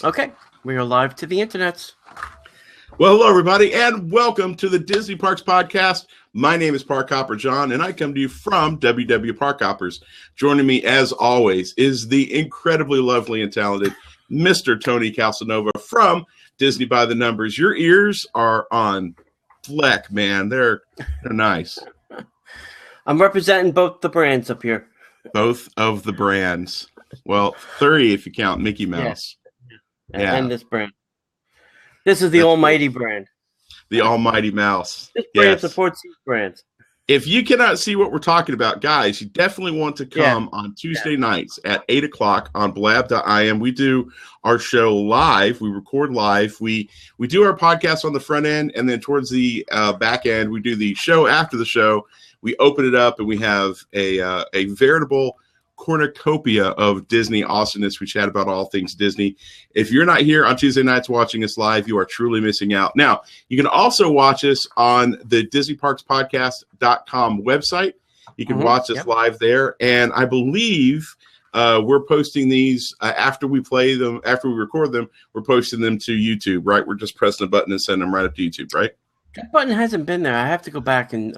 Okay, we are live to the internets. Well, hello, everybody, and welcome to the Disney Parks Podcast. My name is Park Hopper John, and I come to you from WW Park Hoppers. Joining me, as always, is the incredibly lovely and talented Mr. Tony Calsanova from Disney by the Numbers. Your ears are on fleck, man. They're nice. I'm representing both the brands up here. Both of the brands. Well, 30 if you count Mickey Mouse. Yeah. And this brand. This is the almighty brand. The almighty mouse. This brand supports these brands. If you cannot see what we're talking about, guys, you definitely want to come on Tuesday nights at 8 o'clock on blab.im. We do our show live. We record live. We do our podcast on the front end, and then towards the back end, we do the show after the show. We open it up, and we have a veritable cornucopia of Disney awesomeness. We chat about all things Disney. If you're not here on Tuesday nights watching us live, you are truly missing out. Now, you can also watch us on the DisneyParksPodcast.com website. You can watch us live there. And I believe we're posting these after we play them, after we record them, we're posting them to YouTube, right? We're just pressing a button and sending them right up to YouTube, right? That button hasn't been there. I have to go back and...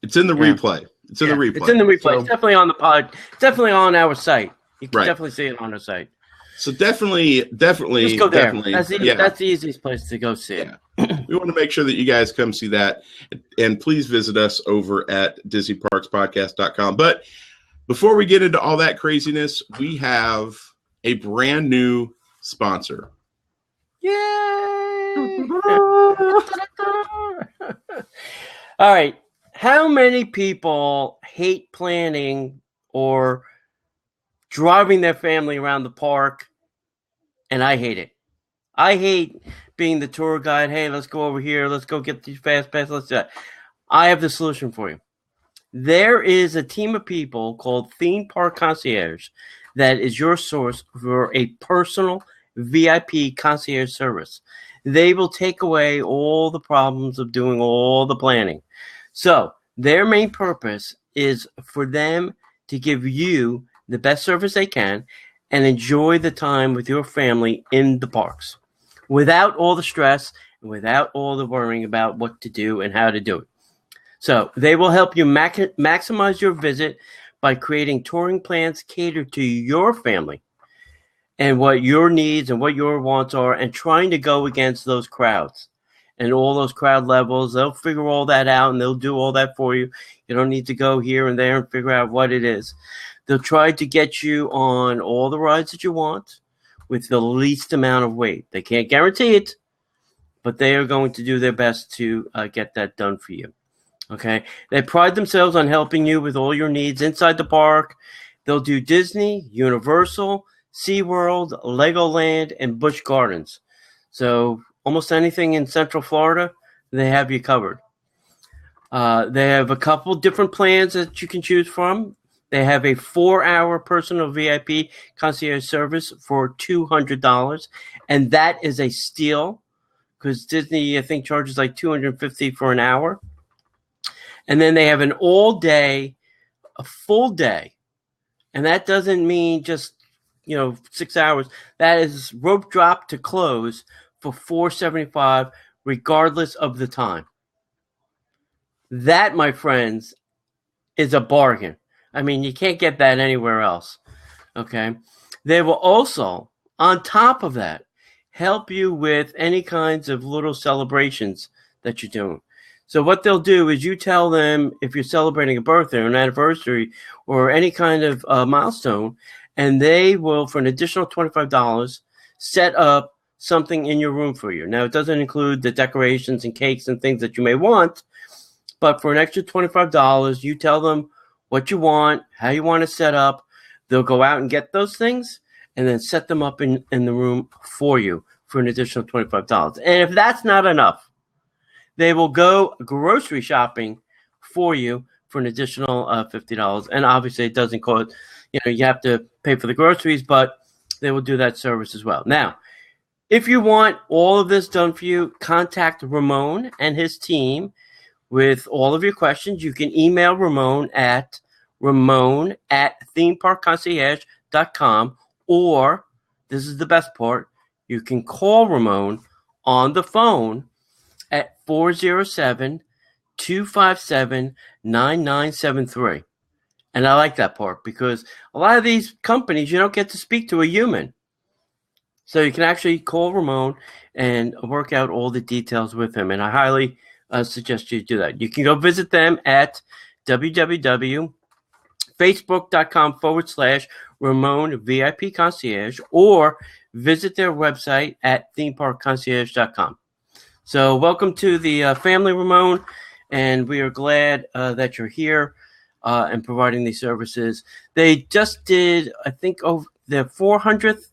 It's in the replay. It's in the replay. It's in the replay. So, it's definitely on the pod. It's definitely on our site. You can definitely see it on our site. So definitely. Just go there. That's the easiest place to go see it. We want to make sure that you guys come see that. And please visit us over at DisneyParksPodcast.com. But before we get into all that craziness, we have a brand new sponsor. Yay! All right. How many people hate planning or driving their family around the park? And I hate it. I hate being the tour guide. Hey, let's go over here. Let's go get these fast passes. Let's do that. I have the solution for you. There is a team of people called Theme Park Concierge that is your source for a personal VIP concierge service. They will take away all the problems of doing all the planning. So their main purpose is for them to give you the best service they can and enjoy the time with your family in the parks without all the stress and without all the worrying about what to do and how to do it. So they will help you maximize your visit by creating touring plans catered to your family and what your needs and what your wants are, and trying to go against those crowds. And all those crowd levels, they'll figure all that out, and they'll do all that for you. You don't need to go here and there and figure out what it is. They'll try to get you on all the rides that you want with the least amount of wait. They can't guarantee it, but they are going to do their best to get that done for you. Okay? They pride themselves on helping you with all your needs inside the park. They'll do Disney, Universal, SeaWorld, Legoland, and Busch Gardens. So almost anything in Central Florida, they have you covered. They have a couple different plans that you can choose from. They have a 4-hour personal VIP concierge service for $200, and that is a steal because Disney, I think, charges like $250 for an hour. And then they have an all-day, a full day, and that doesn't mean just 6 hours. That is rope drop to close for $475, regardless of the time. That, my friends, is a bargain. I mean, you can't get that anywhere else. Okay? They will also, on top of that, help you with any kinds of little celebrations that you're doing. So what they'll do is you tell them if you're celebrating a birthday or an anniversary or any kind of milestone, and they will, for an additional $25, set up something in your room for you. Now, it doesn't include the decorations and cakes and things that you may want, but for an extra $25, you tell them what you want, how you want to set up. They'll go out and get those things and then set them up in the room for you for an additional $25. And if that's not enough, they will go grocery shopping for you for an additional $50. And obviously, it doesn't cost, you have to pay for the groceries, but they will do that service as well. Now, if you want all of this done for you, contact Ramon and his team with all of your questions. You can email Ramon at themeparkconcierge.com, or, this is the best part, you can call Ramon on the phone at 407-257-9973. And I like that part because a lot of these companies, you don't get to speak to a human. So you can actually call Ramon and work out all the details with him. And I highly suggest you do that. You can go visit them at www.facebook.com/Ramon VIP Concierge or visit their website at themeparkconcierge.com. So welcome to the family, Ramon, and we are glad that you're here and providing these services. They just did, I think, their 400th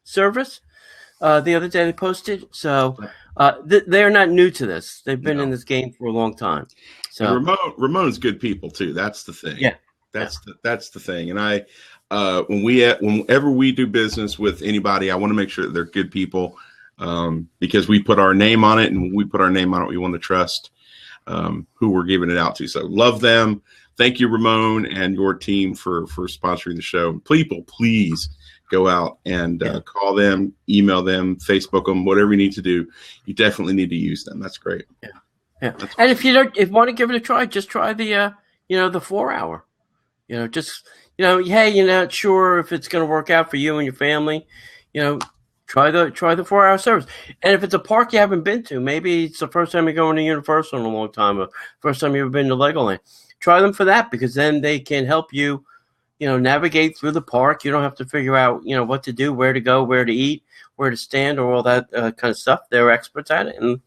service the other day they posted. So they're not new to this. They've been in this game for a long time. So Ramon's good people too. That's the thing. Yeah. That's the thing. And I whenever we do business with anybody, I want to make sure that they're good people because we put our name on it, and when we put our name on it, we want to trust who we're giving it out to. So love them. Thank you, Ramon, and your team for sponsoring the show. People, please go out and call them, email them, Facebook them, whatever you need to do. You definitely need to use them. That's great. Yeah. And if you want to give it a try, just try the the 4 hour. Just hey, you're not sure if it's going to work out for you and your family. Try the 4 hour service. And if it's a park you haven't been to, maybe it's the first time you're going to Universal in a long time, or first time you've ever been to Legoland. Try them for that, because then they can help you, navigate through the park. You don't have to figure out, what to do, where to go, where to eat, where to stand, or all that kind of stuff. They're experts at it. And,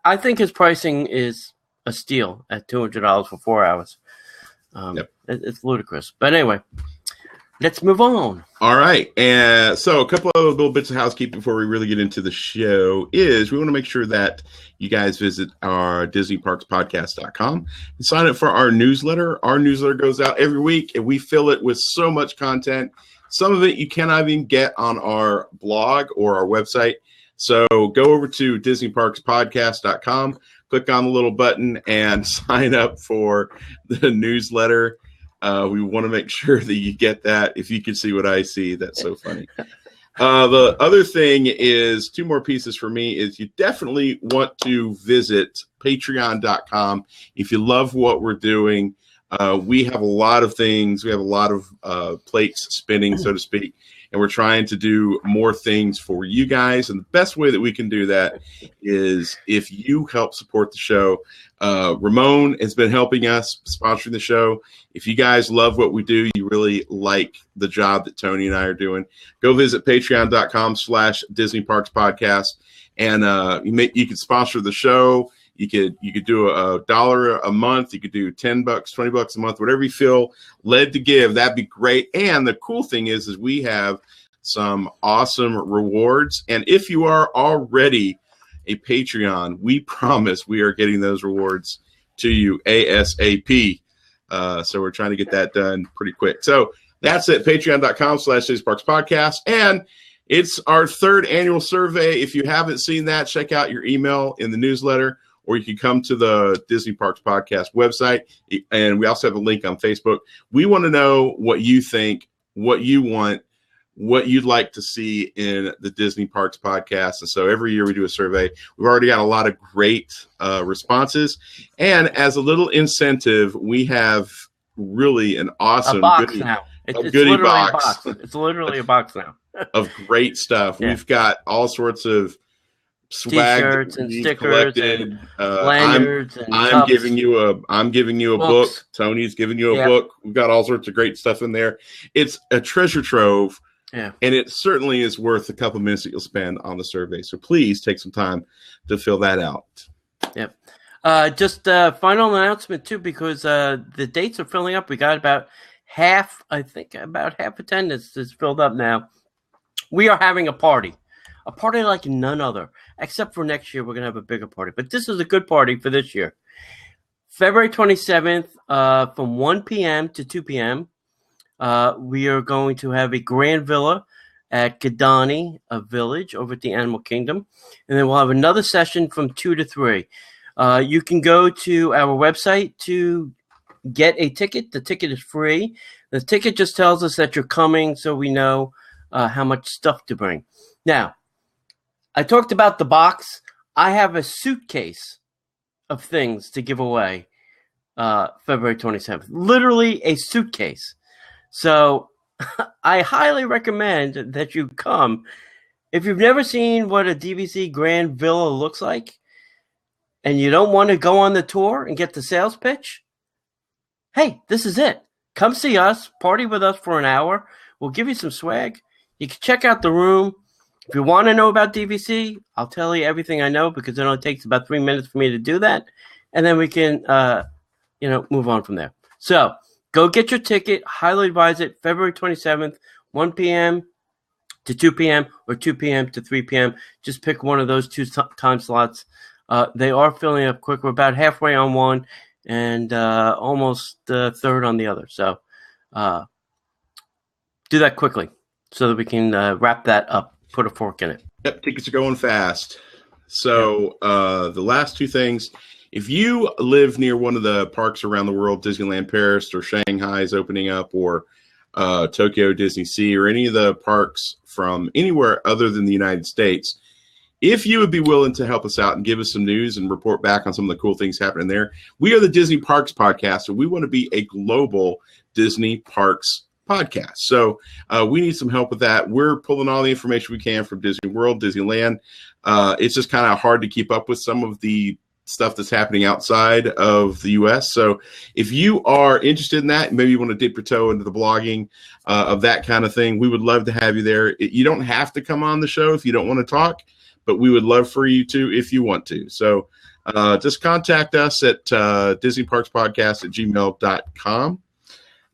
I think his pricing is a steal at $200 for 4 hours. It's ludicrous. But anyway, let's move on. All right. And so a couple of little bits of housekeeping before we really get into the show is we want to make sure that you guys visit our DisneyParksPodcast.com and sign up for our newsletter. Our newsletter goes out every week, and we fill it with so much content. Some of it you cannot even get on our blog or our website. So go over to DisneyParksPodcast.com, click on the little button, and sign up for the newsletter. We want to make sure that you get that. If you can see what I see, that's so funny. The other thing is, two more pieces for me, is you definitely want to visit patreon.com. If you love what we're doing, we have a lot of things. We have a lot of plates spinning, so to speak. And we're trying to do more things for you guys. And the best way that we can do that is if you help support the show. Ramon has been helping us, sponsoring the show. If you guys love what we do, you really like the job that Tony and I are doing, go visit patreon.com/DisneyParksPodcast. And you can sponsor the show. You could do $1 a month. You could do $10, $20 a month, whatever you feel led to give. That'd be great. And the cool thing is we have some awesome rewards. And if you are already a Patreon, we promise we are getting those rewards to you ASAP. So we're trying to get that done pretty quick. So that's it. Patreon.com/DisneyParksPodcast. And it's our 3rd annual survey. If you haven't seen that, check out your email in the newsletter, or you can come to the Disney Parks Podcast website. And we also have a link on Facebook. We want to know what you think, what you want, what you'd like to see in the Disney Parks Podcast. And so every year we do a survey. We've already got a lot of great responses. And as a little incentive, we have really an awesome box now. It's goodie box. It's literally a box now of great stuff. Yeah. We've got all sorts of swag, T-shirts and stickers, collected. and lanyards. I'm giving you a book. Tony's giving you a book. We've got all sorts of great stuff in there. It's a treasure trove. Yeah. And it certainly is worth a couple minutes that you'll spend on the survey. So please take some time to fill that out. Yep. Just a final announcement, too, because the dates are filling up. We got about half attendance is filled up now. We are having a party like none other, except for next year. We're going to have a bigger party. But this is a good party for this year. February 27th from 1 p.m. to 2 p.m., we are going to have a grand villa at Gadani, a village over at the Animal Kingdom. And then we'll have another session from 2 to 3. You can go to our website to get a ticket. The ticket is free. The ticket just tells us that you're coming, so we know how much stuff to bring. Now, I talked about the box. I have a suitcase of things to give away February 27th. Literally a suitcase. So I highly recommend that you come. If you've never seen what a DVC Grand Villa looks like, and you don't want to go on the tour and get the sales pitch, hey, this is it. Come see us, party with us for an hour. We'll give you some swag. You can check out the room. If you want to know about DVC, I'll tell you everything I know because it only takes about 3 minutes for me to do that. And then we can, move on from there. So go get your ticket. Highly advise it. February 27th, 1 p.m. to 2 p.m. or 2 p.m. to 3 p.m. Just pick one of those two time slots. They are filling up quick. We're about halfway on one and almost a third on the other. So do that quickly so that we can wrap that up, put a fork in it. Yep, tickets are going fast. So the last two things, if you live near one of the parks around the world, Disneyland Paris or Shanghai is opening up, or Tokyo Disney Sea, or any of the parks from anywhere other than the United States, if you would be willing to help us out and give us some news and report back on some of the cool things happening there. We are the Disney Parks Podcast, and we want to be a global Disney Parks podcast. So we need some help with that. We're pulling all the information we can from Disney World, Disneyland. It's just kind of hard to keep up with some of the stuff that's happening outside of the U.S. So if you are interested in that, maybe you want to dip your toe into the blogging of that kind of thing, we would love to have you there. You don't have to come on the show if you don't want to talk, but we would love for you to if you want to. So just contact us at DisneyParksPodcast@gmail.com.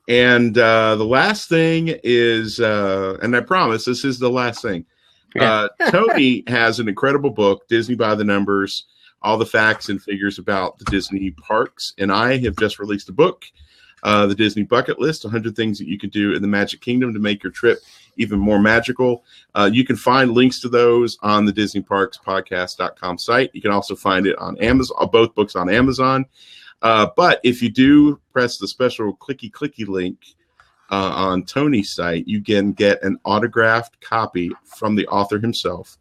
And the last thing is, and I promise this is the last thing, Tony has an incredible book, Disney by the Numbers, all the facts and figures about the Disney parks. And I have just released a book, The Disney Bucket List, 100 things that you can do in the Magic Kingdom to make your trip even more magical. You can find links to those on the DisneyParksPodcast.com site. You can also find it on Amazon, both books on Amazon. But if you do press the special clicky link on Tony's site, you can get an autographed copy from the author himself.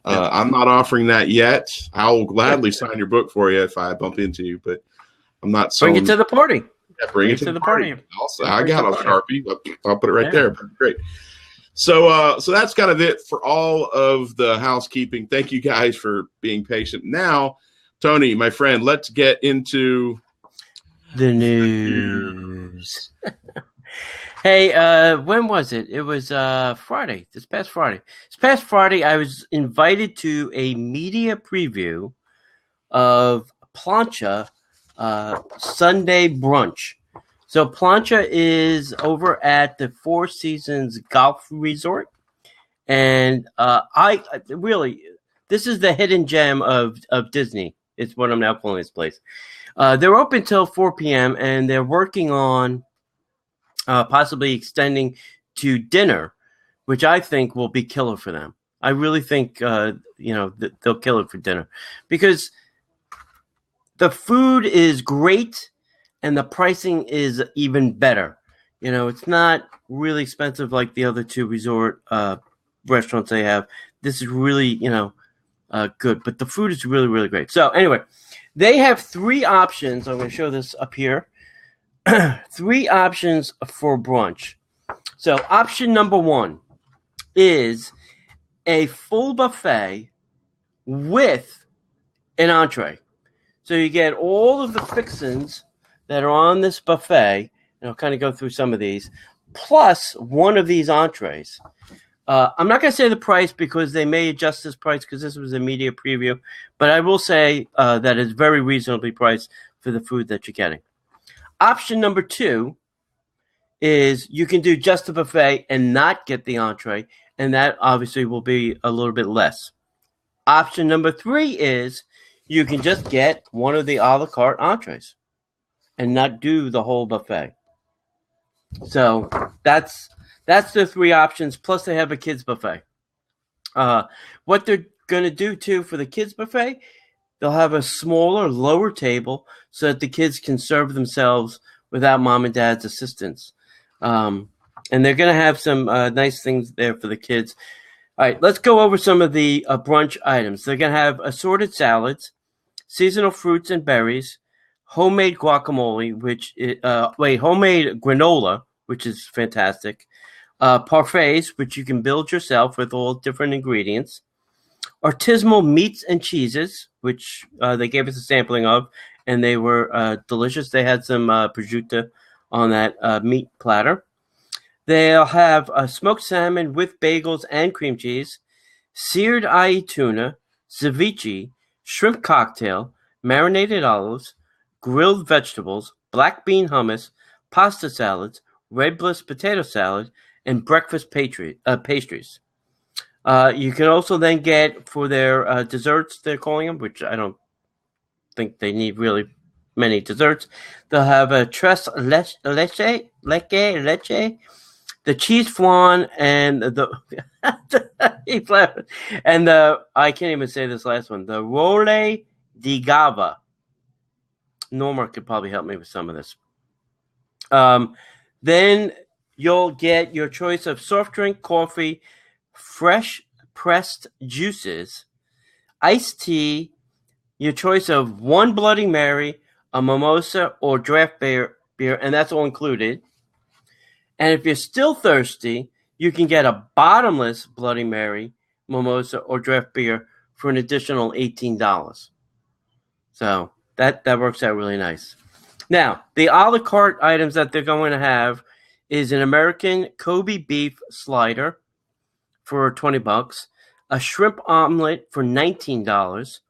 I'm not offering that yet. I'll gladly sign your book for you if I bump into you, but I'm not bring it to the party. Yeah, bring it to the party. Also, I got a Sharpie. I'll put it right there. Great. So that's kind of it for all of the housekeeping. Thank you guys for being patient. Now, Tony, my friend, let's get into the news. Hey, when was it? It was Friday. This past Friday, I was invited to a media preview of Plancha Sunday brunch. So Plancha is over at the Four Seasons Golf Resort, and I really, this is the hidden gem of Disney. It's what I'm now calling this place. They're open till 4 p.m. and they're working on possibly extending to dinner, which I think will be killer for them. I really think they'll kill it for dinner because the food is great and the pricing is even better. It's not really expensive like the other two resort restaurants they have. This is really, good, but the food is really, really great. So anyway, they have 3 options. I'm going to show this up here. 3 options for brunch. So option number 1 is a full buffet with an entree. So you get all of the fixins that are on this buffet, and I'll kind of go through some of these, plus one of these entrees. I'm not going to say the price because they may adjust this price because this was a media preview, but I will say that it's very reasonably priced for the food that you're getting. Option number 2 is you can do just the buffet and not get the entree, and that obviously will be a little bit less. Option number 3 is you can just get one of the a la carte entrees and not do the whole buffet. So that's the 3 options, plus they have a kids buffet. What they're going to do, too, for the kids buffet, they'll have a smaller, lower table so that the kids can serve themselves without mom and dad's assistance. And they're going to have some nice things there for the kids. All right, let's go over some of the brunch items. They're going to have assorted salads, seasonal fruits and berries, homemade guacamole, homemade granola, which is fantastic, parfaits, which you can build yourself with all different ingredients, artisanal meats and cheeses, which they gave us a sampling of, and they were delicious. They had some prosciutto on that meat platter. They'll have smoked salmon with bagels and cream cheese, seared ahi tuna, ceviche, shrimp cocktail, marinated olives, grilled vegetables, black bean hummus, pasta salads, red bliss potato salad, and breakfast pastries. You can also then get for their desserts, they're calling them, which I don't think they need really many desserts. They'll have a tres leche, the cheese flan, and the and I can't even say this last one, the role di gava. Norma could probably help me with some of this. Then you'll get your choice of soft drink, coffee, fresh pressed juices, iced tea, your choice of one Bloody Mary, a mimosa, or draft beer, and that's all included. And if you're still thirsty, you can get a bottomless Bloody Mary, mimosa, or draft beer for an additional $18. So that works out really nice. Now, the a la carte items that they're going to have is an American Kobe beef slider for $20, a shrimp omelet for $19,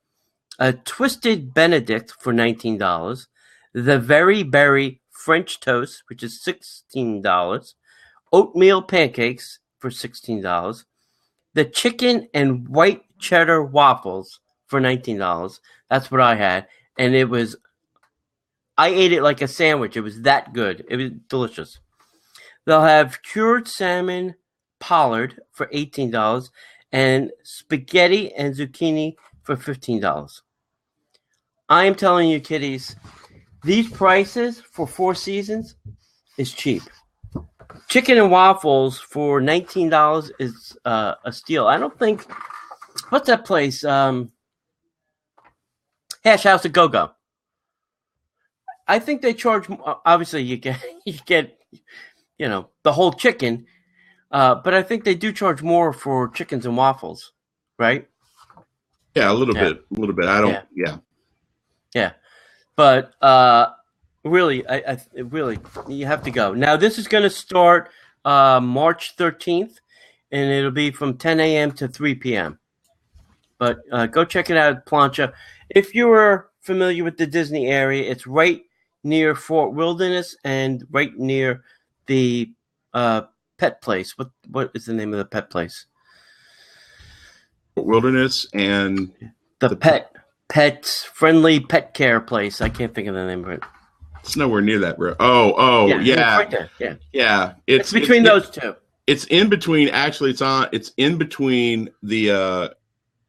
a twisted Benedict for $19, the Very Berry French toast, which is $16, oatmeal pancakes for $16, the chicken and white cheddar waffles for $19. That's what I had, and I ate it like a sandwich. It was that good. It was delicious. They'll have cured salmon pollard for $18 and spaghetti and zucchini for $15. I am telling you, kiddies, these prices for Four Seasons is cheap. Chicken and waffles for $19 is a steal. I don't think, what's that place? Hash House at Go-Go. I think they charge. Obviously, you get the whole chicken, but I think they do charge more for chickens and waffles, right? Yeah, a little bit. I don't. Yeah. But really, I really, you have to go. Now, this is going to start March 13th, and it'll be from 10 a.m. to 3 p.m. But go check it out at Plancha. If you are familiar with the Disney area, it's right near Fort Wilderness and right near the pet place. What is the name of the pet place? Fort Wilderness and the pets friendly pet care place. I can't think of the name of it. It's nowhere near that, bro. Oh, yeah. It's right there. Yeah. It's between those two. It's in between. Actually, it's in between the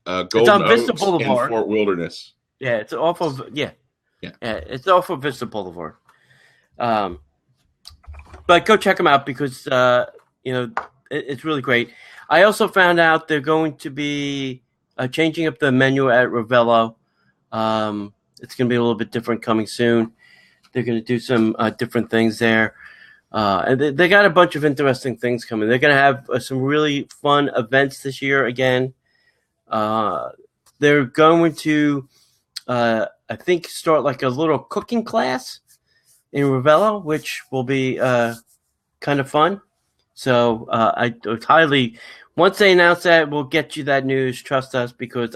Golden Vista Oaks Boulevard and Fort Wilderness. Yeah, it's off of it's off of Vista Boulevard. But go check them out because it's really great. I also found out they're going to be changing up the menu at Ravello. It's going to be a little bit different coming soon. They're going to do some different things there. And they got a bunch of interesting things coming. They're going to have some really fun events this year again. They're going to, I think, start like a little cooking class in Ravello, which will be kind of fun. So I would highly, once they announce that, we'll get you that news. Trust us, because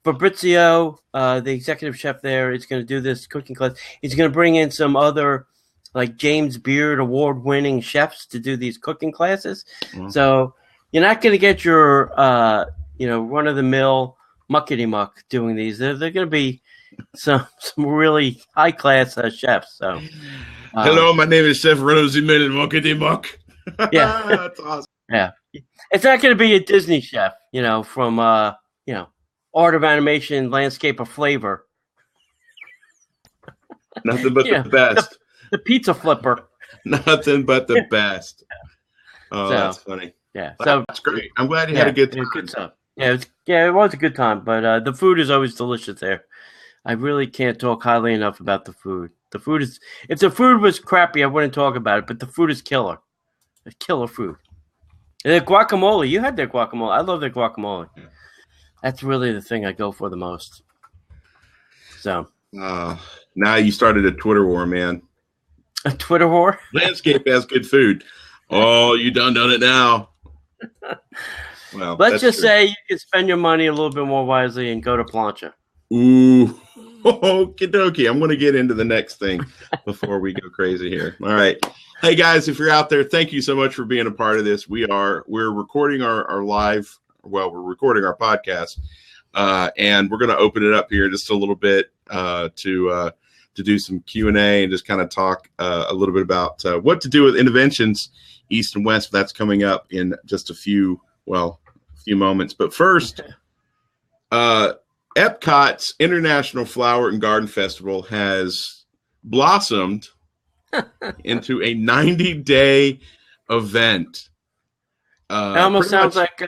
Fabrizio, the executive chef there, is going to do this cooking class. He's going to bring in some other, like James Beard award-winning chefs to do these cooking classes. Mm-hmm. So you're not going to get your, run-of-the-mill muckety-muck doing these. They're going to be some really high-class chefs. So, hello, my name is Chef Run-of-the-Mill Muckety-Muck. Yeah, that's awesome. Yeah, it's not going to be a Disney chef, from Art of Animation, Landscape of Flavor. Nothing but the best. The pizza flipper. Nothing but the best. Oh, So, that's funny. yeah. Well, So that's great. I'm glad you had a good time. Good stuff. Yeah, it was a good time. But the food is always delicious there. I really can't talk highly enough about the food. The food is, if the food was crappy, I wouldn't talk about it. But the food is killer. It's killer food. And the guacamole, you had their guacamole. I love their guacamole. That's really the thing I go for the most. So, Now you started a Twitter war, man. a Twitter war. Landscape has good food. Oh, you done it now. Well, let's just say you can spend your money a little bit more wisely and go to Plancha. Ooh, okie dokie. I'm going to get into the next thing before we go crazy here. All right. Hey guys, if you're out there, thank you so much for being a part of this. We're recording our live. Well, we're recording our podcast, and we're going to open it up here just a little bit to do some Q&A and just kind of talk a little bit about what to do with interventions east and west. That's coming up in just a few moments. But first, Epcot's International Flower and Garden Festival has blossomed into a 90-day event. It almost sounds like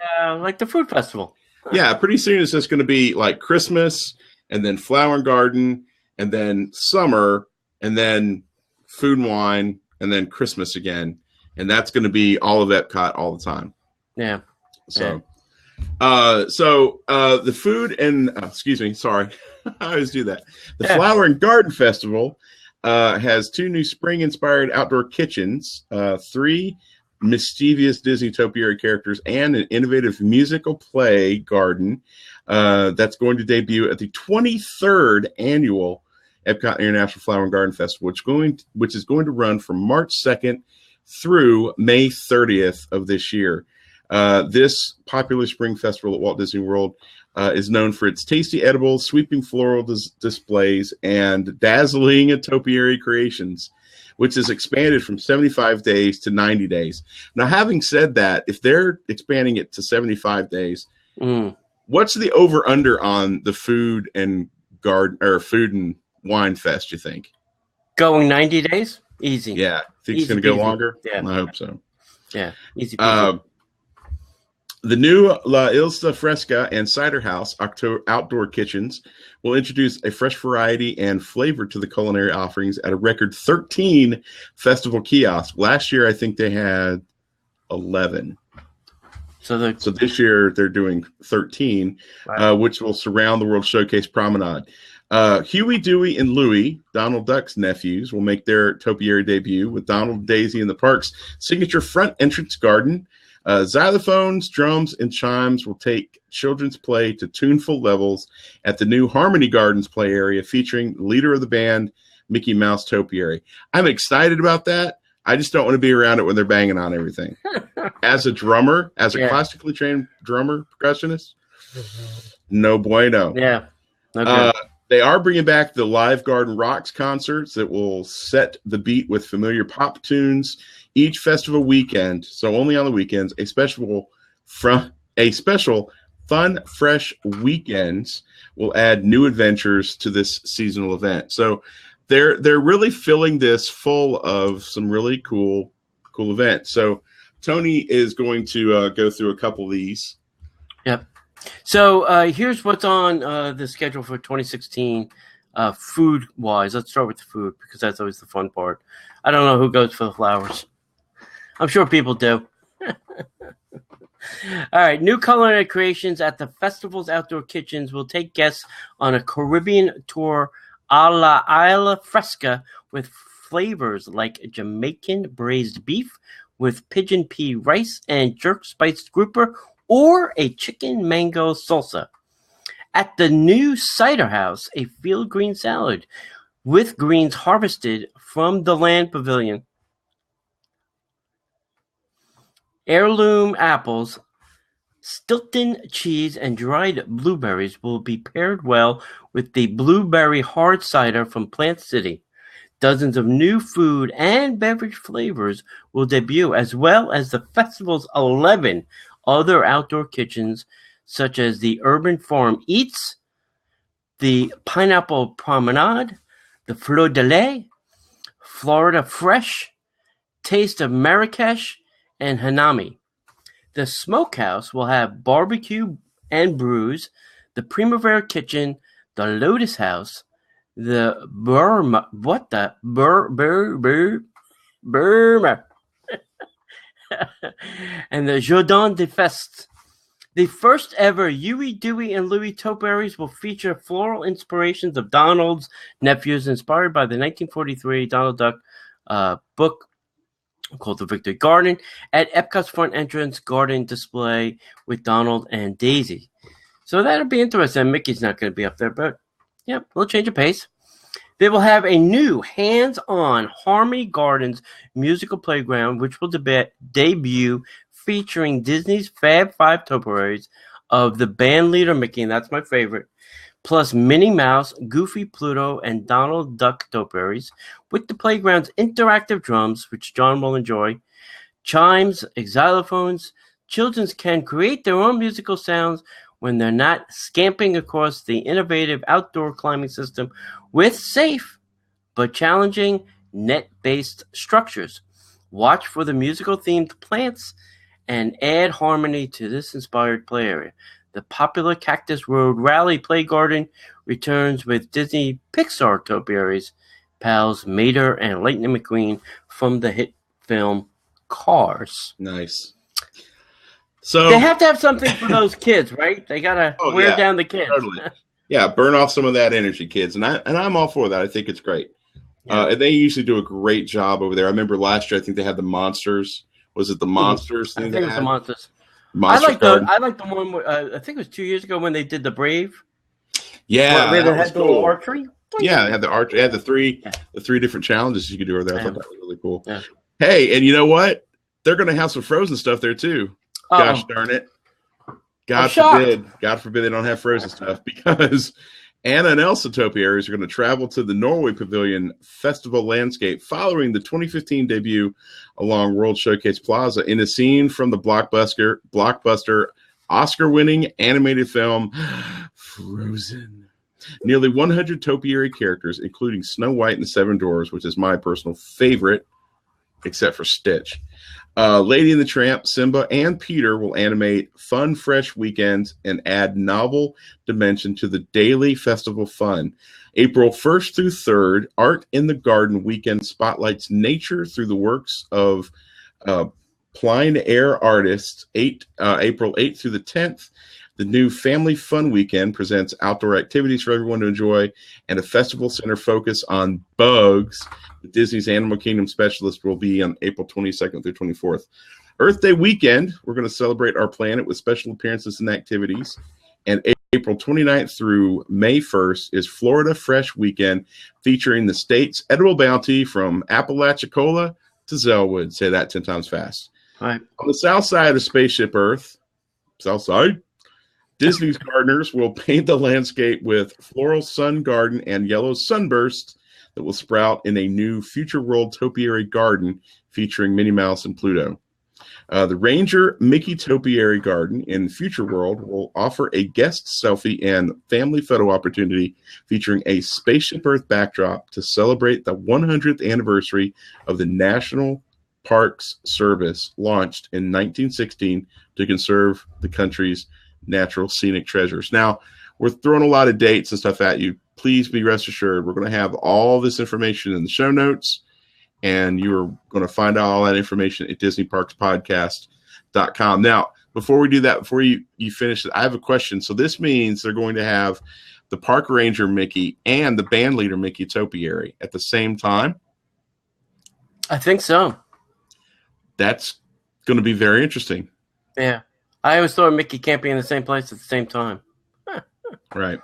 the food festival. Yeah, pretty soon it's just going to be like Christmas, and then flower and garden, and then summer, and then food and wine, and then Christmas again. And that's going to be all of Epcot all the time. Yeah. So, the food and excuse me, sorry, I always do that. The Flower and Garden Festival has 2 new spring-inspired outdoor kitchens, 3 mischievous Disney topiary characters, and an innovative musical play garden that's going to debut at the 23rd annual Epcot International Flower and Garden Festival, which is going to run from March 2nd through May 30th of this year. This popular spring festival at Walt Disney World is known for its tasty edibles, sweeping floral displays, and dazzling topiary creations, which is expanded from 75 days to 90 days. Now, having said that, if they're expanding it to 75 days, what's the over-under on the food and garden or food and wine fest, you think? Going 90 days? Easy. Yeah. Think it's going to go longer? Yeah. I hope so. Yeah. Easy peasy. The new La Isla Fresca and Cider House outdoor kitchens will introduce a fresh variety and flavor to the culinary offerings at a record 13 festival kiosks. Last year, I think they had 11. So this year, they're doing 13, right, which will surround the World Showcase Promenade. Huey, Dewey, and Louie, Donald Duck's nephews, will make their topiary debut with Donald and Daisy in the park's signature front entrance garden. Xylophones, drums, and chimes will take children's play to tuneful levels at the new Harmony Gardens play area, featuring the leader of the band, Mickey Mouse Topiary. I'm excited about that. I just don't want to be around it when they're banging on everything. As a drummer, as a classically trained drummer, percussionist, no bueno. Yeah. Okay. They are bringing back the Live Garden Rocks concerts that will set the beat with familiar pop tunes each festival weekend. So only on the weekends, a special Fun Fresh Weekends will add new adventures to this seasonal event. So they're really filling this full of some really cool events. So Tony is going to go through a couple of these. Yep. So here's what's on the schedule for 2016 food-wise. Let's start with the food because that's always the fun part. I don't know who goes for the flowers. I'm sure people do. All right. New culinary creations at the festival's outdoor kitchens will take guests on a Caribbean tour a la Isla Fresca with flavors like Jamaican braised beef with pigeon pea rice and jerk spiced grouper, or a chicken mango salsa. At the new Cider House, a field green salad with greens harvested from the Land Pavilion. Heirloom apples, Stilton cheese, and dried blueberries will be paired well with the blueberry hard cider from Plant City. Dozens of new food and beverage flavors will debut, as well as the festival's 11 other outdoor kitchens, such as the Urban Farm Eats, the Pineapple Promenade, the Fleur de Lait, Florida Fresh, Taste of Marrakesh and Hanami. The Smokehouse will have barbecue and brews, the Primavera Kitchen, the Lotus House, the Burma, and the Jardin de Feste. The first ever Huey, Dewey, and Louie topiaries will feature floral inspirations of Donald's nephews, inspired by the 1943 Donald Duck book called The Victory Garden, at Epcot's front entrance garden display with Donald and Daisy. So that'll be interesting. Mickey's not going to be up there, but yeah, we'll change of pace. They will have a new hands-on Harmony Gardens musical playground, which will debut featuring Disney's Fab Five topiaries of the band leader Mickey, and that's my favorite, plus Minnie Mouse, Goofy, Pluto, and Donald Duck topiaries, with the playground's interactive drums, which John will enjoy, chimes, xylophones. Children can create their own musical sounds when they're not scamping across the innovative outdoor climbing system with safe but challenging net-based structures. Watch for the musical-themed plants and add harmony to this inspired play area. The popular Cactus Road Rally Play Garden returns with Disney Pixar topiaries, pals Mater and Lightning McQueen from the hit film Cars. Nice. So they have to have something for those kids, right? They gotta wear down the kids. Totally. Yeah, burn off some of that energy, kids, and I'm all for that. I think it's great. Yeah. And they usually do a great job over there. I remember last year, I think they had the Monsters. Was it the Monsters thing? I think it was the Monsters. I like the one. I think it was 2 years ago when they did the Brave. Yeah, where they had the little archery. Yeah, they had the archery. They had the three different challenges you could do over there. I thought that was really cool. Yeah. Hey, and you know what? They're going to have some Frozen stuff there too. Gosh darn it! God forbid they don't have Frozen stuff, because Anna and Elsa topiaries are going to travel to the Norway Pavilion Festival landscape following the 2015 debut along World Showcase Plaza in a scene from the blockbuster Oscar-winning animated film Frozen. Nearly 100 topiary characters, including Snow White and the Seven Dwarfs, which is my personal favorite, except for Stitch. Lady and the Tramp, Simba, and Peter will animate fun, fresh weekends and add novel dimension to the daily festival fun. April 1st through 3rd, Art in the Garden weekend spotlights nature through the works of plein air artists. April 8th through the 10th, the new Family Fun Weekend presents outdoor activities for everyone to enjoy and a festival center focus on bugs. Disney's Animal Kingdom specialist will be on April 22nd through 24th. Earth Day weekend, we're going to celebrate our planet with special appearances and activities. And April 29th through May 1st is Florida Fresh Weekend, featuring the state's edible bounty from Apalachicola to Zellwood. Say that 10 times fast. All right. On the south side of Spaceship Earth, south side, Disney's gardeners will paint the landscape with floral sun garden and yellow sunbursts that will sprout in a new Future World topiary garden featuring Minnie Mouse and Pluto. The Ranger Mickey Topiary Garden in Future World will offer a guest selfie and family photo opportunity featuring a Spaceship Earth backdrop to celebrate the 100th anniversary of the National Parks Service, launched in 1916 to conserve the country's natural scenic treasures. Now, we're throwing a lot of dates and stuff at you. Please be rest assured, we're going to have all this information in the show notes, and you are going to find out all that information at DisneyParksPodcast.com. Now, before we do that, before you finish it, I have a question. So this means they're going to have the Park Ranger Mickey and the band leader Mickey topiary at the same time? I think so. That's going to be very interesting. Yeah. I always thought Mickey can't be in the same place at the same time. Right.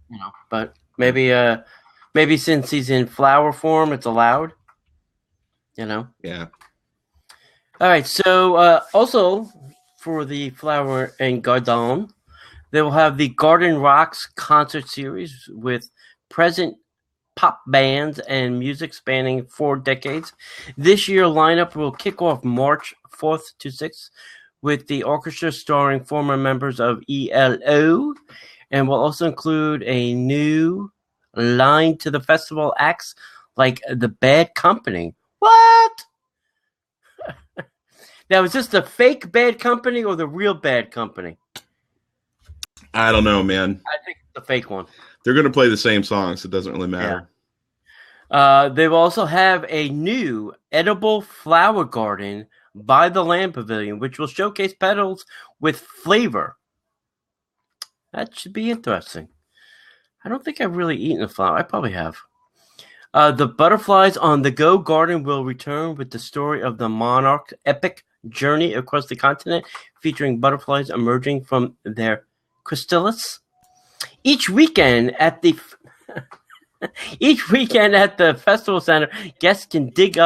You know, but maybe since he's in flower form, it's allowed. You know? Yeah. All right. So also for the Flower and Garden, they will have the Garden Rocks concert series with present pop bands and music spanning 4 decades. This year lineup will kick off March 4th to 6th with the orchestra starring former members of ELO, and will also include a new line to the festival acts like The Bad Company. What? Now, is this the fake bad company or the real bad company? I don't know, man. I think it's the fake one. They're going to play the same songs. So it doesn't really matter. They will also have a new edible flower garden by the Land Pavilion, which will showcase petals with flavor. That should be interesting. I don't think I've really eaten a flower. I probably have. The Butterflies on the Go garden will return with the story of the monarch's epic journey across the continent, featuring butterflies emerging from their chrysalis. Each weekend at the festival center, guests can dig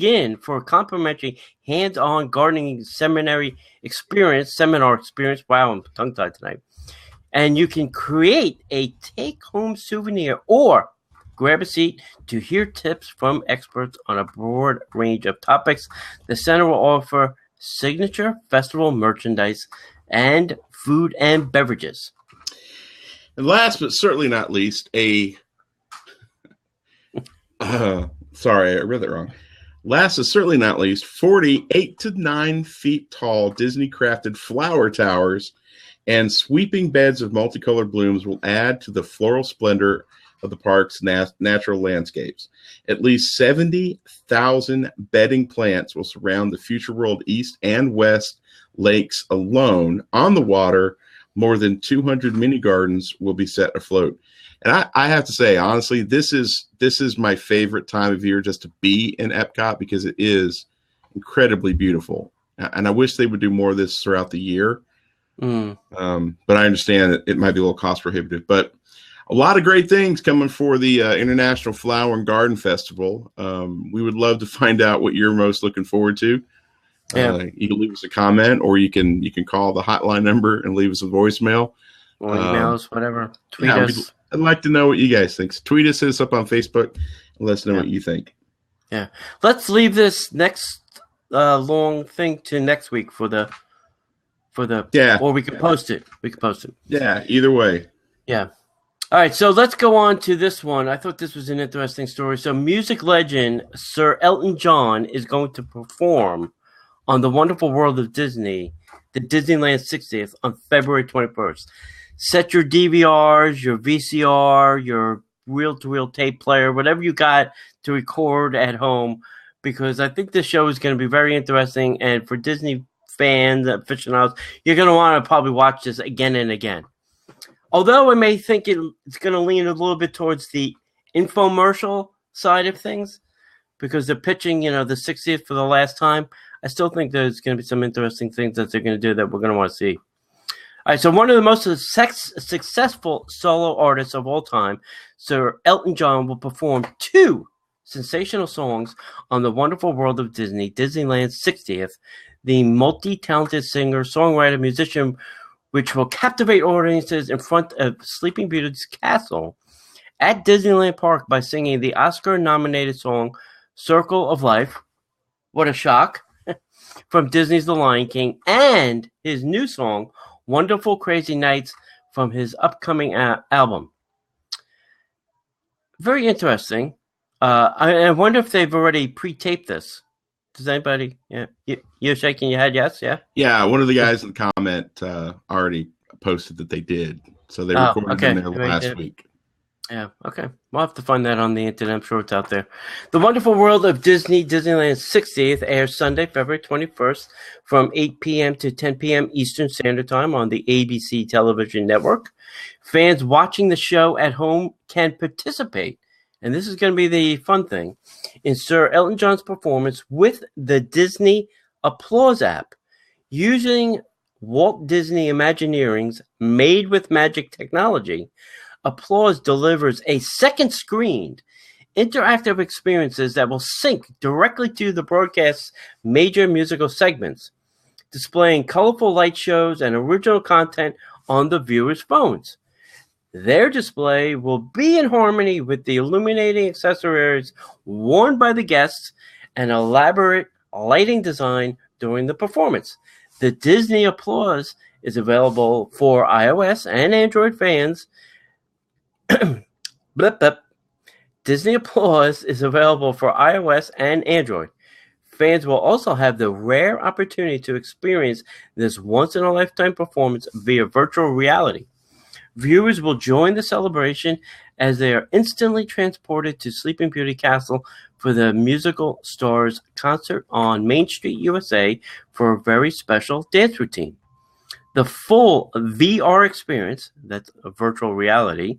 in for a complimentary hands-on gardening seminar experience. Wow, I'm tongue-tied tonight. And you can create a take-home souvenir or grab a seat to hear tips from experts on a broad range of topics. The center will offer signature festival merchandise and food and beverages. And last but certainly not least, sorry, I read that wrong. Last but certainly not least, 48 to 9 feet tall Disney crafted flower towers and sweeping beds of multicolored blooms will add to the floral splendor of the park's natural landscapes. At least 70,000 bedding plants will surround the Future World East and West lakes alone. On the water, more than 200 mini gardens will be set afloat. And I have to say, honestly, this is my favorite time of year just to be in Epcot because it is incredibly beautiful. And I wish they would do more of this throughout the year. But I understand that it might be a little cost prohibitive. But a lot of great things coming for the International Flower and Garden Festival. We would love to find out what you're most looking forward to. You can leave us a comment, or you can call the hotline number and leave us a voicemail. Or emails, whatever. Tweet us. I'd like to know what you guys think. So tweet us, hit us up on Facebook, and let us know what you think. Yeah. Let's leave this next long thing to next week for the or we can post it. Yeah, either way. Yeah. All right, so let's go on to this one. I thought this was an interesting story. So music legend Sir Elton John is going to perform on the Wonderful World of Disney, the Disneyland 60th, on February 21st. Set your DVRs, your VCR, your reel-to-reel tape player, whatever you got to record at home, because I think this show is going to be very interesting. And for Disney fans, aficionados, you're going to want to probably watch this again and again. Although I may think it's going to lean a little bit towards the infomercial side of things, because they're pitching, the 60th for the last time, I still think there's going to be some interesting things that they're going to do that we're going to want to see. All right, so one of the most successful solo artists of all time, Sir Elton John, will perform 2 sensational songs on the Wonderful World of Disney, Disneyland 60th. The multi-talented singer, songwriter, musician, which will captivate audiences in front of Sleeping Beauty's castle at Disneyland Park by singing the Oscar-nominated song Circle of Life. What a shock. From Disney's The Lion King, and his new song, Wonderful Crazy Nights, from his upcoming album. Very interesting. I wonder if they've already pre-taped this. Does anybody? Yeah, you're shaking your head. Yes, yeah. Yeah, one of the guys in the comment already posted that they did, so they recorded in there last week. Yeah, okay. We'll have to find that on the internet. I'm sure it's out there. The Wonderful World of Disney, Disneyland 60th, airs Sunday, February 21st from 8 p.m. to 10 p.m. Eastern Standard Time on the ABC television network. Fans watching the show at home can participate, and this is going to be the fun thing, in Sir Elton John's performance with the Disney Applause app. Using Walt Disney Imagineering's Made with Magic technology, Applause delivers a second-screened interactive experiences that will sync directly to the broadcast's major musical segments, displaying colorful light shows and original content on the viewers' phones. Their display will be in harmony with the illuminating accessories worn by the guests and elaborate lighting design during the performance. The Disney Applause is available for iOS and Android fans. Disney Applause is available for iOS and Android. Fans will also have the rare opportunity to experience this once-in-a-lifetime performance via virtual reality. Viewers will join the celebration as they are instantly transported to Sleeping Beauty Castle for the musical stars concert on Main Street, USA for a very special dance routine. The full VR experience, that's a virtual reality,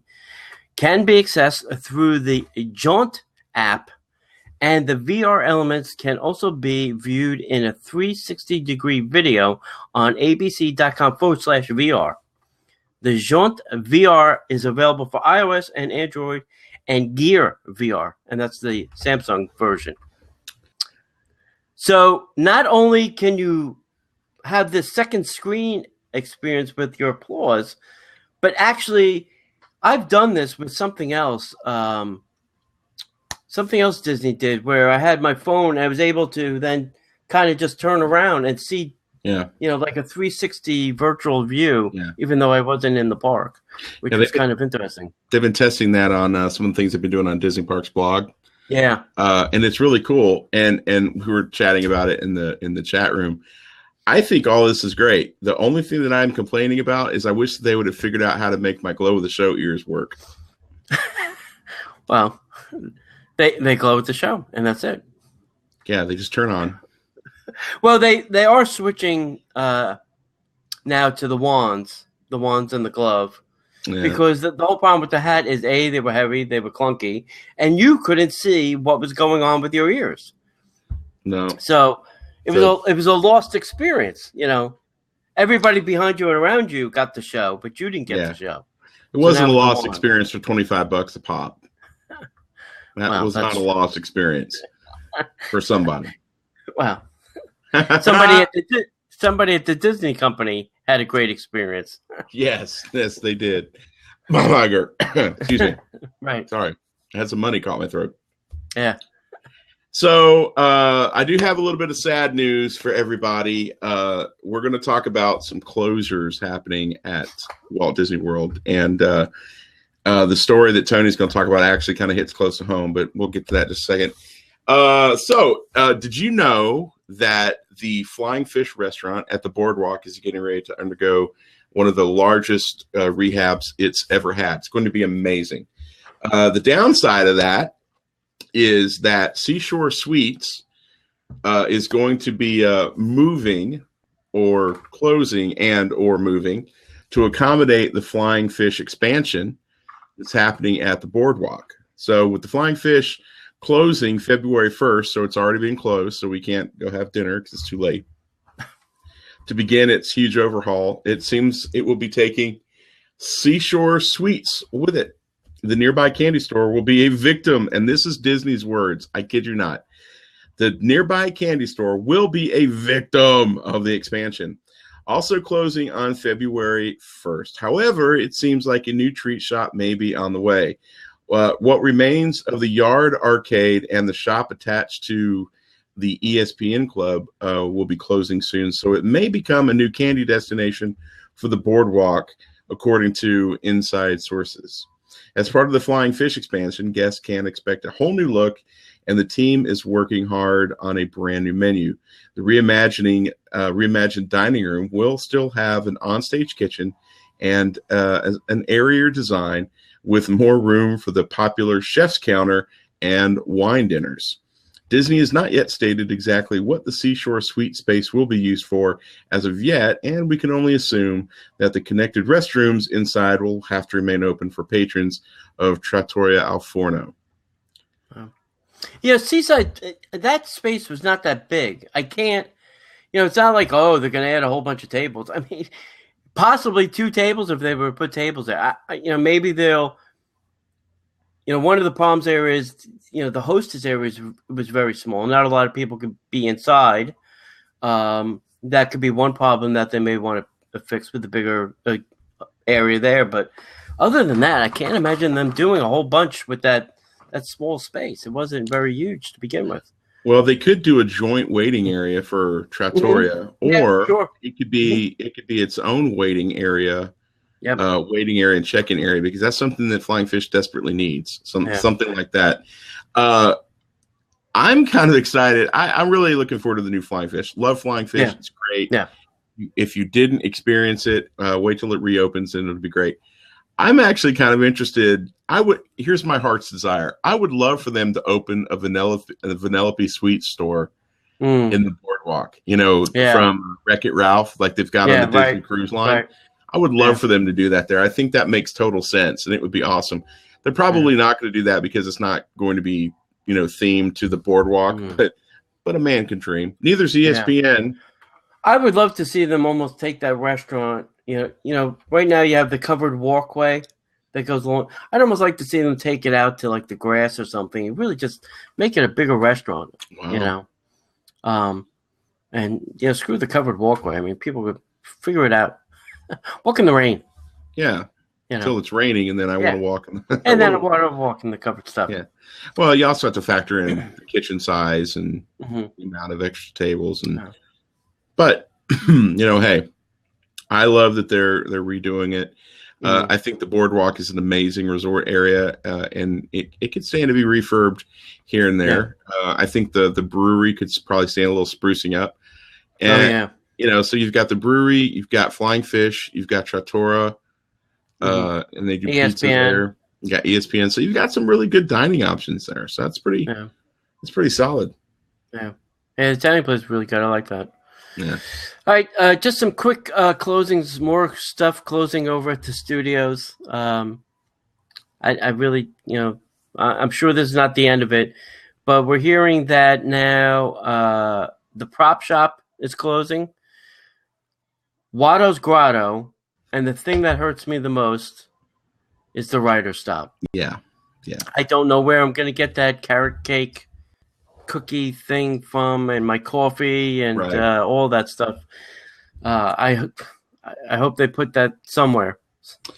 can be accessed through the Jaunt app, and the VR elements can also be viewed in a 360-degree video on abc.com/VR. The Jaunt VR is available for iOS and Android and Gear VR, and that's the Samsung version. So not only can you have this second screen experience with your applause, but actually I've done this with something else. Something else Disney did where I had my phone. I was able to then kind of just turn around and see, like a 360 virtual view, even though I wasn't in the park, which was kind of interesting. They've been testing that on some of the things they've been doing on Disney Parks blog. Yeah. And it's really cool. And we were chatting about it in the chat room. I think all this is great. The only thing that I'm complaining about is I wish they would have figured out how to make my glow with the show ears work. Well, They glow with the show, and that's it. Yeah, they just turn on. Well, they are switching now to the wands and the glove, because the whole problem with the hat is they were heavy, they were clunky, and you couldn't see what was going on with your ears. No, so it was a lost experience. Everybody behind you and around you got the show, but you didn't get the show. It wasn't a lost experience for $25 a pop. That was not a lost experience for somebody. Well, somebody at the Disney company had a great experience. Yes, they did. Excuse me. Right. Sorry. I had some money caught my throat. Yeah. So I do have a little bit of sad news for everybody. We're going to talk about some closures happening at Walt Disney World. And the story that Tony's going to talk about actually kind of hits close to home, but we'll get to that in just a second. So did you know that the Flying Fish restaurant at the Boardwalk is getting ready to undergo one of the largest rehabs it's ever had? It's going to be amazing. The downside of that is that Seashore Suites is going to be moving or closing and or moving to accommodate the Flying Fish expansion that's happening at the Boardwalk. So with the Flying Fish closing February 1st, so it's already been closed, so we can't go have dinner because it's too late. To begin its huge overhaul, it seems it will be taking Seashore Suites with it. The nearby candy store will be a victim, and this is Disney's words. I kid you not. The nearby candy store will be a victim of the expansion. Also closing on February 1st. However, it seems like a new treat shop may be on the way. What remains of the Yard Arcade and the shop attached to the ESPN Club will be closing soon. So it may become a new candy destination for the Boardwalk, according to inside sources. As part of the Flying Fish expansion, guests can expect a whole new look, and the team is working hard on a brand new menu. The reimagined dining room will still have an onstage kitchen and an airier design with more room for the popular chef's counter and wine dinners. Disney has not yet stated exactly what the Seashore Suite space will be used for as of yet, and we can only assume that the connected restrooms inside will have to remain open for patrons of Trattoria al Forno. Yeah, Seaside, that space was not that big. I can't, it's not like, they're going to add a whole bunch of tables. I mean, possibly 2 tables if they were to put tables there. Maybe they'll, one of the problems there is, the hostess area was very small. Not a lot of people could be inside. That could be one problem that they may want to fix with the bigger area there. But other than that, I can't imagine them doing a whole bunch with that small space. It wasn't very huge to begin with. Well, they could do a joint waiting area for Trattoria, or it could be its own waiting area. Waiting area and check-in area, because that's something that Flying Fish desperately needs. Something like that. I'm kind of excited. I'm really looking forward to the new Flying Fish. Love Flying Fish. Yeah. It's great. Yeah. If you didn't experience it, wait till it reopens and it'll be great. I'm actually kind of interested. Here's my heart's desire. I would love for them to open a Vanellope sweet store in the boardwalk, from Wreck-It Ralph, like they've got on the Disney Cruise Line. Right. I would love for them to do that there. I think that makes total sense, and it would be awesome. They're probably not going to do that because it's not going to be, themed to the boardwalk, but a man can dream. Neither's ESPN. I would love to see them almost take that restaurant. Right now you have the covered walkway that goes along. I'd almost like to see them take it out to like the grass or something and really just make it a bigger restaurant. Wow. And screw the covered walkway. I mean, people could figure it out. Walk in the rain. Yeah. Until it's raining, and then I want to walk. And then I want to walk in the covered stuff. Yeah. Well, you also have to factor in the kitchen size and the amount of extra tables, but hey, I love that they're redoing it. I think the boardwalk is an amazing resort area, and it could stand to be refurbed here and there. I think the brewery could probably stand a little sprucing up. And, so you've got the brewery, you've got Flying Fish, you've got Trattoria, and they do ESPN. pizza there. You got ESPN, so you've got some really good dining options there. So that's pretty solid. Yeah, and the dining place is really good. I like that. Yeah. All right, just some quick closings, more stuff closing over at the studios. I really, I'm sure this is not the end of it, but we're hearing that now the prop shop is closing. Watto's Grotto, and the thing that hurts me the most is the writer stop. Yeah. I don't know where I'm going to get that carrot cake cookie thing from, and my coffee and all that stuff. I hope they put that somewhere.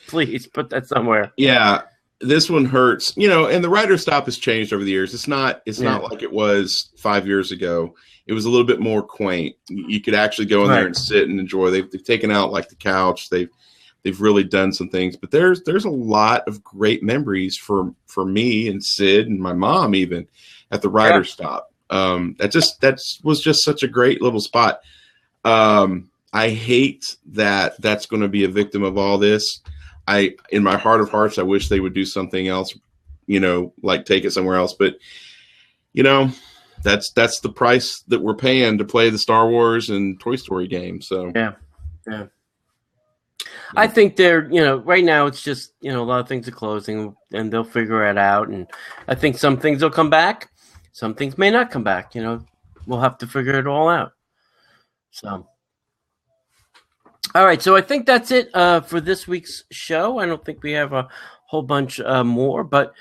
Please put that somewhere. Yeah, this one hurts. And the writer stop has changed over the years. It's not like it was 5 years ago. It was a little bit more quaint. You could actually go in there and sit and enjoy. They've taken out like the couch. They've really done some things, but there's a lot of great memories for me and Sid and my mom even at the writer stop. That was just such a great little spot. I hate that that's going to be a victim of all this. In my heart of hearts, I wish they would do something else, like take it somewhere else. But, that's the price that we're paying to play the Star Wars and Toy Story games. So, yeah. I think they're, right now it's just, a lot of things are closing and they'll figure it out. And I think some things will come back. Some things may not come back. We'll have to figure it all out. So, all right. So I think that's it for this week's show. I don't think we have a whole bunch more, but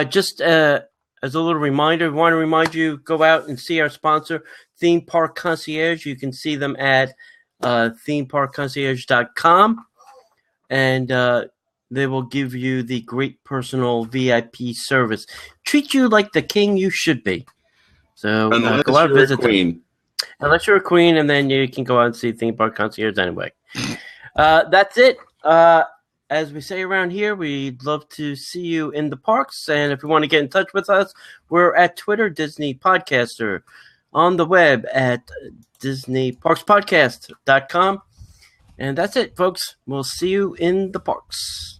just as a little reminder, we want to remind you, go out and see our sponsor, Theme Park Concierge. You can see them at themeparkconcierge.com. And they will give you the great personal VIP service. Treat you like the king you should be. So go out and visit them. Unless you're a queen, and then you can go out and see Theme Park Concierge anyway. That's it. As we say around here, we'd love to see you in the parks. And if you want to get in touch with us, we're at Twitter, Disney Podcaster, on the web at DisneyParksPodcast.com. And that's it, folks. We'll see you in the parks.